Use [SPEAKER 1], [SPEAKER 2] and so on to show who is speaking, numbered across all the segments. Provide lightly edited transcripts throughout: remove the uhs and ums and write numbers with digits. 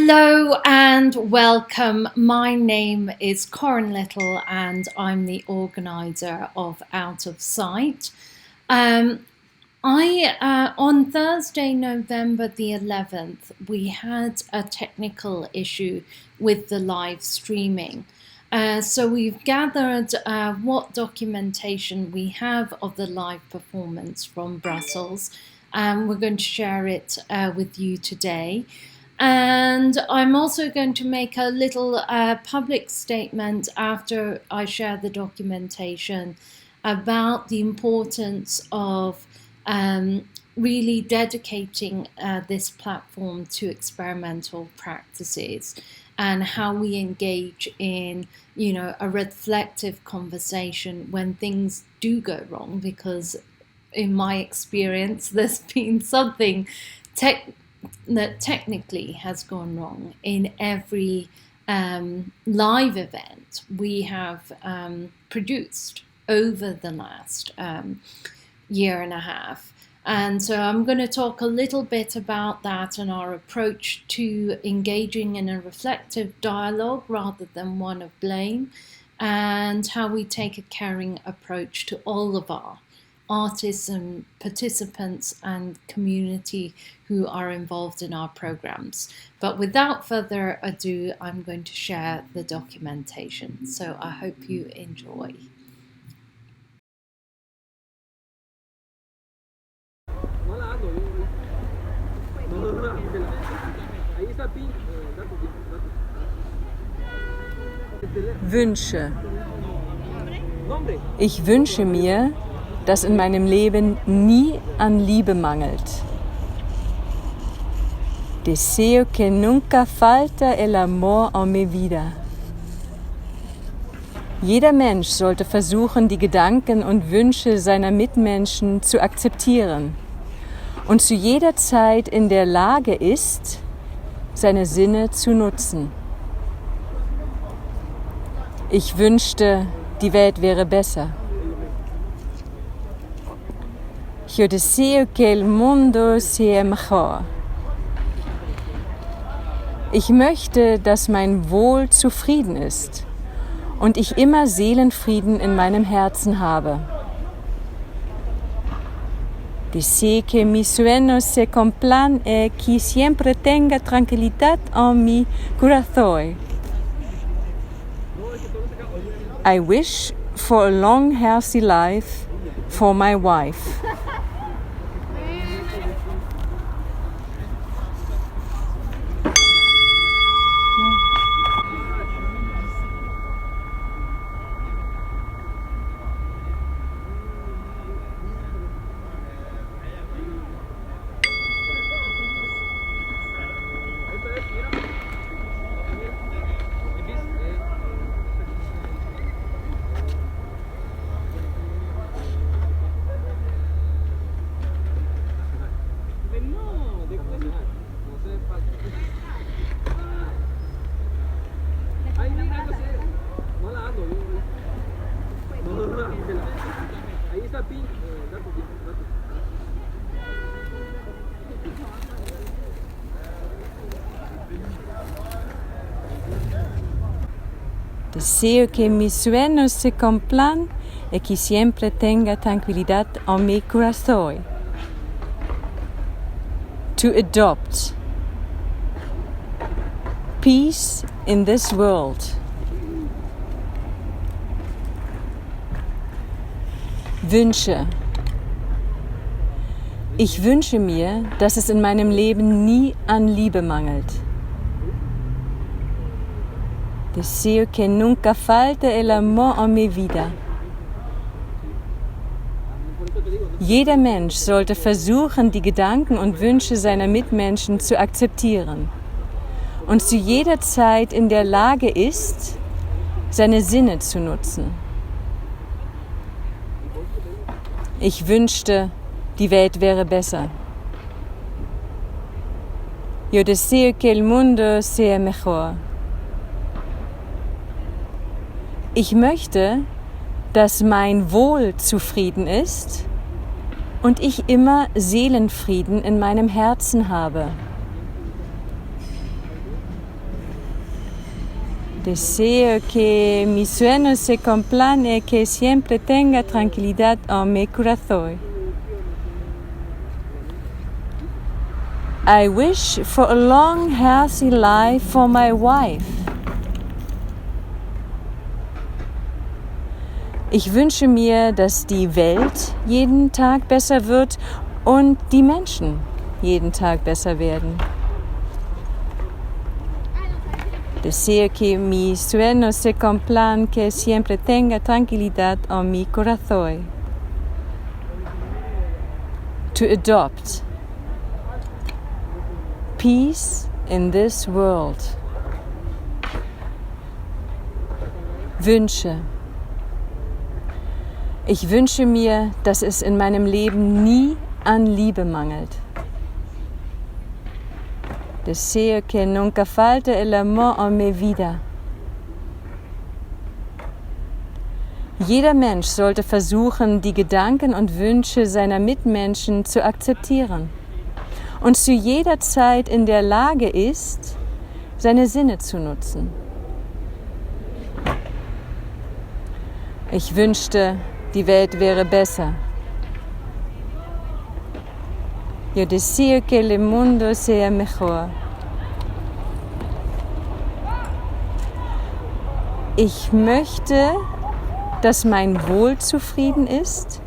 [SPEAKER 1] Hello and welcome. My name is Corinne Little and I'm the organiser of Out of Sight. On Thursday, November the 11th, we had a technical issue with the live streaming. So we've gathered what documentation we have of the live performance from Brussels, and we're going to share it with you today. And I'm also going to make a little public statement after I share the documentation about the importance of really dedicating this platform to experimental practices and how we engage in, a reflective conversation when things do go wrong, because in my experience, there's been something that technically has gone wrong in every live event we have produced over the last year and a half. And so I'm going to talk a little bit about that and our approach to engaging in a reflective dialogue rather than one of blame, and how we take a caring approach to all of our artists and participants and community who are involved in our programs. But without further ado, I'm going to share the documentation. So I hope you enjoy.
[SPEAKER 2] Wünsche. Ich wünsche mir, dass in meinem Leben nie an Liebe mangelt. Deseo que nunca falta el amor en mi vida. Jeder Mensch sollte versuchen, die Gedanken und Wünsche seiner Mitmenschen zu akzeptieren und zu jeder Zeit in der Lage ist, seine Sinne zu nutzen. Ich wünschte, die Welt wäre besser. Yo deseo que el mundo sea mejor. Ich möchte, dass mein Wohl zufrieden ist und ich immer Seelenfrieden in meinem Herzen habe. Deseo que mis sueños se cumplan y que siempre tenga tranquilidad en mi corazón. I wish for a long, healthy life for my wife. Deseo que mis sueños se cumplan y que siempre tenga tranquilidad en mi corazón. To adopt peace in this world. Wünsche. Ich wünsche mir, dass es in meinem Leben nie an Liebe mangelt. Deseo que nunca falte el amor en mi vida. Jeder Mensch sollte versuchen, die Gedanken und Wünsche seiner Mitmenschen zu akzeptieren und zu jeder Zeit in der Lage ist, seine Sinne zu nutzen. Ich wünschte, die Welt wäre besser. Yo deseo que el mundo sea mejor. Ich möchte, dass mein Wohl zufrieden ist und ich immer Seelenfrieden in meinem Herzen habe. Deseo que mis sueños se cumplan y que siempre tenga tranquilidad en mi corazón. I wish for a long, healthy life for my wife. Ich wünsche mir, dass die Welt jeden Tag besser wird und die Menschen jeden Tag besser werden. Deseo que mis sueños se cumplan, que siempre tenga tranquilidad en mi corazón. To adopt peace in this world. Wünsche. Ich wünsche mir, dass es in meinem Leben nie an Liebe mangelt. Deseo que nunca falte el amor en mi vida. Jeder Mensch sollte versuchen, die Gedanken und Wünsche seiner Mitmenschen zu akzeptieren und zu jeder Zeit in der Lage ist, seine Sinne zu nutzen. Ich wünschte, die Welt wäre besser. Yo deseo que el mundo sea mejor. Ich möchte, dass mein Wohl zufrieden ist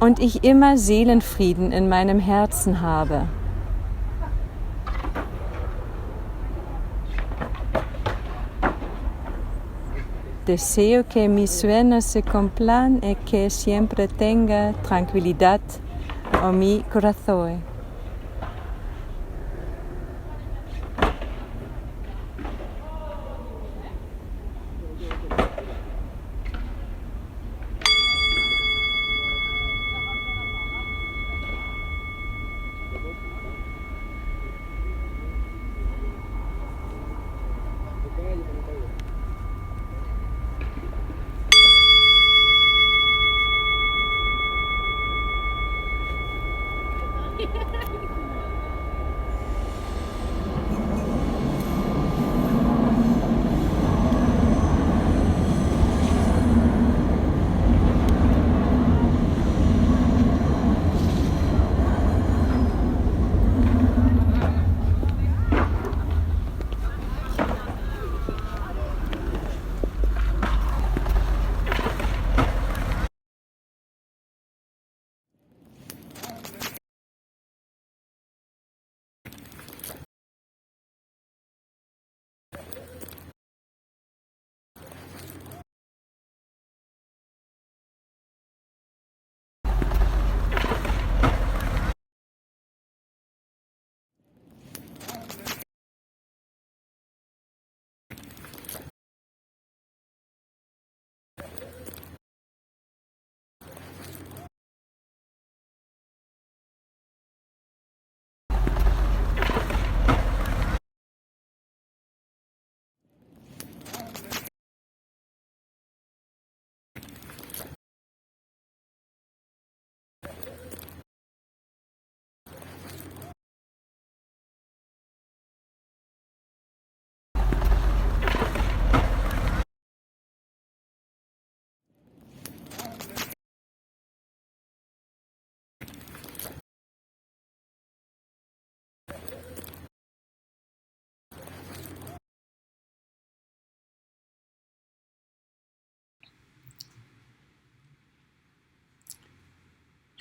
[SPEAKER 2] und ich immer Seelenfrieden in meinem Herzen habe. Deseo que mis sueños se cumplan y que siempre tenga tranquilidad en mi corazón.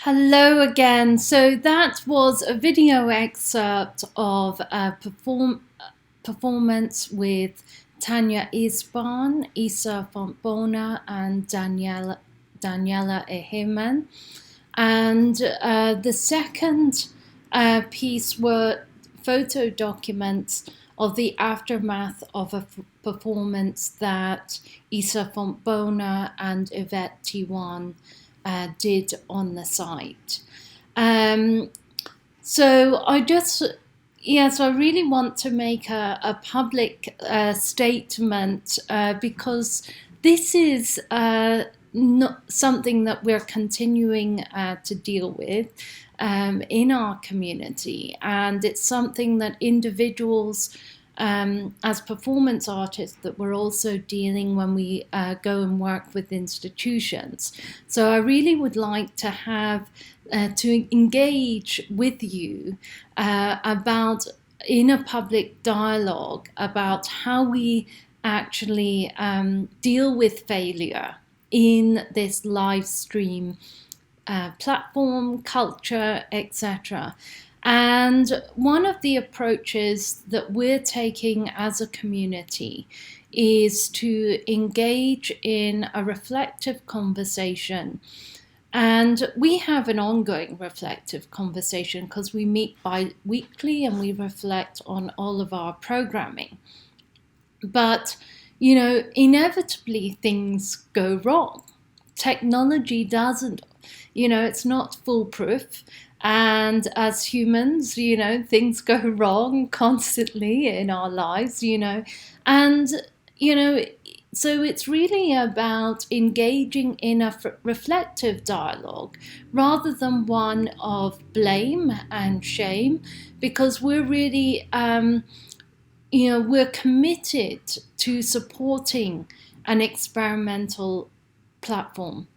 [SPEAKER 1] Hello again. So that was a video excerpt of a performance with Tanja Isbarn, Isa Fontbona and Daniela Ehemann. And the second piece were photo documents of the aftermath of a performance that Isa Fontbona and Yvette Teeuwen did on the site. So I really want to make a public statement because this is not something that we're continuing to deal with in our community, and it's something that individuals as performance artists that we're also dealing when we go and work with institutions. So I really would like to have to engage with you about in a public dialogue about how we actually deal with failure in this live stream platform, culture, etc. And one of the approaches that we're taking as a community is to engage in a reflective conversation. And we have an ongoing reflective conversation because we meet bi-weekly and we reflect on all of our programming. But, inevitably things go wrong. Technology doesn't, it's not foolproof. And as humans, things go wrong constantly in our lives, and, so it's really about engaging in a reflective dialogue rather than one of blame and shame, because we're really, we're committed to supporting an experimental platform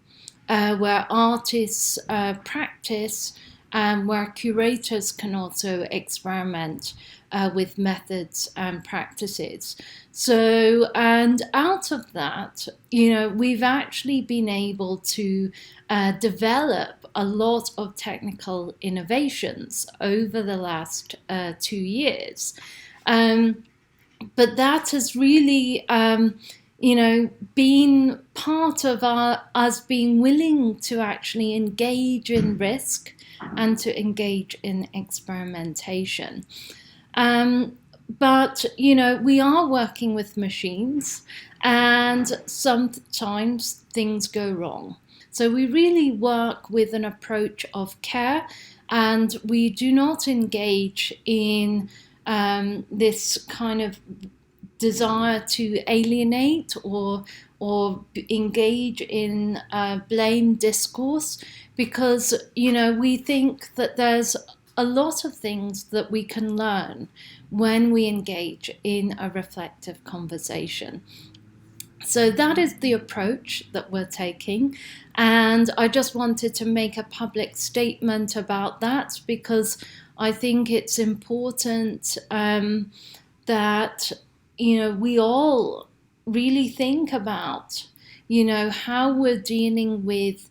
[SPEAKER 1] where artists practice and where curators can also experiment with methods and practices. So, and out of that, we've actually been able to develop a lot of technical innovations over the last 2 years. But that has really, been part of us being willing to actually engage in risk and to engage in experimentation. But, we are working with machines and sometimes things go wrong. So we really work with an approach of care, and we do not engage in this kind of desire to alienate or engage in blame discourse, because we think that there's a lot of things that we can learn when we engage in a reflective conversation. So that is the approach that we're taking, and I just wanted to make a public statement about that, because I think it's important that we all really think about how we're dealing with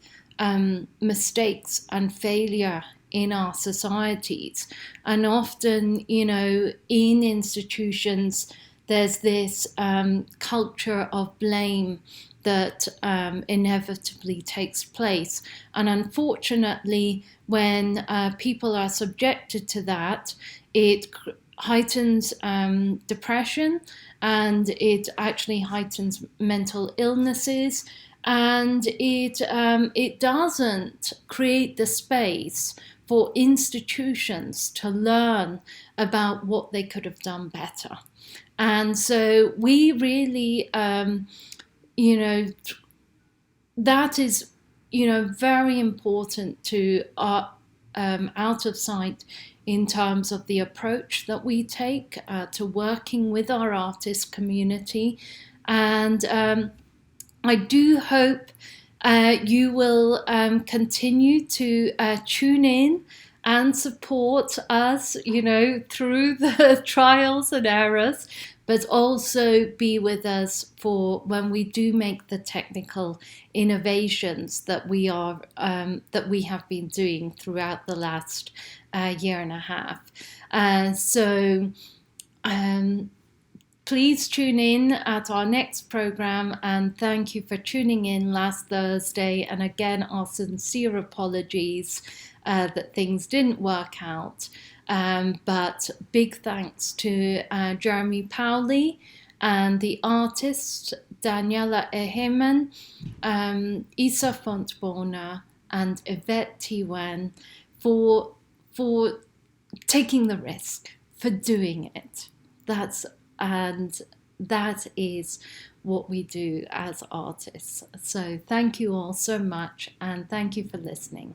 [SPEAKER 1] mistakes and failure in our societies. And often in institutions there's this culture of blame that inevitably takes place. And unfortunately, when people are subjected to that, it heightens depression, and it actually heightens mental illnesses, and it doesn't create the space for institutions to learn about what they could have done better. And so we really, that is, very important to out of sight in terms of the approach that we take to working with our artist community. And I do hope you will continue to tune in and support us, through the trials and errors, but also be with us for when we do make the technical innovations that we have been doing throughout the last year and a half. So please tune in at our next program, and thank you for tuning in last Thursday. And again, our sincere apologies that things didn't work out. But big thanks to Jeremy Pauly and the artists Daniela Ehemann, Fontbona and Yvette Teeuwen for taking the risk, for doing it. That is what we do as artists. So thank you all so much, and thank you for listening.